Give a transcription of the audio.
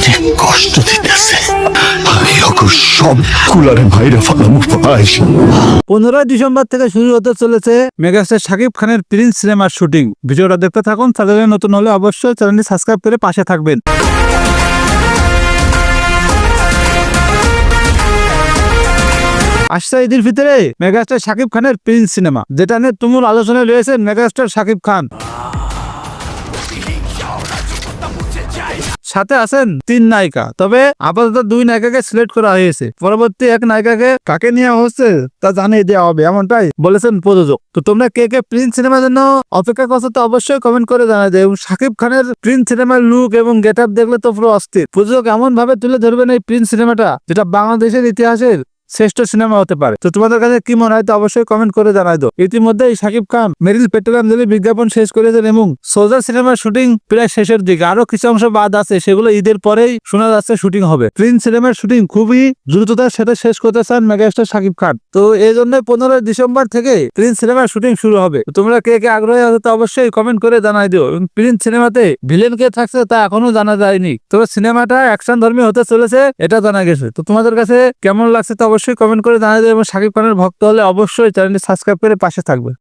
অনেক কষ্ট দিতেছে। আমি ওকে সব কুলারে মাইরা ফেলাম ভাই। 15 ডিসেম্বর থেকে শুরু হতে চলেছে মেগাস্টার শাকিব খানের প্রিন্স সিনেমার শুটিং। ভিডিওটা দেখতে থাকুন। চ্যানেলে নতুন হলে অবশ্যই চ্যানেলটি সাবস্ক্রাইব করে পাশে থাকবেন। আসছে ঈদের ভিতরে মেগাস্টার শাকিব খানের প্রিন্স সিনেমা, যেটা নিয়ে তুমুল আলোচনায় রয়েছে মেগাস্টার শাকিব খান। সাথে আছেন 3 নায়িকা, তবে আপাতত 2 নায়িকাকে সিলেক্ট করা হয়েছে। পরবর্তী এক নায়িকাকে কাকে নেওয়া হচ্ছে তা জানিয়ে দেওয়া হবে, এমনটাই বলেছেন প্রযোজক। তো তোমরা কে কে প্রিন্স সিনেমার জন্য অপেক্ষা করছো তো অবশ্যই কমেন্ট করে জানাই দেয়। এবং শাকিব খানের প্রিন্স সিনেমার লুক এবং গেট আপ দেখলে তো পুরো অস্থির। প্রযোজক এমন ভাবে তুলে ধরবেন এই প্রিন্স সিনেমাটা, যেটা বাংলাদেশের ইতিহাসের শ্রেষ্ঠ সিনেমা হতে পারে। তো তোমাদের কাছে কি মনে হয় তো অবশ্যই কমেন্ট করে জানাই দাও। ইতিমধ্যেই শাকিব খান মেরিল পেট্রোলিয়াম জেলে বিজ্ঞাপন শেষ করেছেন এবং সোলজার সিনেমার শুটিং প্রায় শেষের দিকে। আরো কিছু অংশ বাদ আছে, সেগুলো ঈদের পরেই শোনা যাচ্ছে শুটিং হবে। প্রিন্স সিনেমার শুটিং খুবই দ্রুততার সাথে শেষ করতে চান মেগাস্টার শাকিব খান। তো এই জন্য 15 ডিসেম্বর থেকে প্রিন্স সিনেমার শুটিং শুরু হবে। তোমরা কে কে আগ্রহী আছো তো অবশ্যই কমেন্ট করে জানাই দিও। এবং প্রিন্স সিনেমাতে ভিলেন কে থাকছে তা এখনো জানা যায়নি, তবে সিনেমাটা অ্যাকশন ধর্মী হতে চলেছে এটা জানা গেছে। তো তোমাদের কাছে কেমন লাগছে তো অবশ্যই কমেন্ট করে জানাই দিও। এবং শাকিব খানের ভক্ত হলে অবশ্যই চ্যানেলটি সাবস্ক্রাইব করে পাশে থাকবে।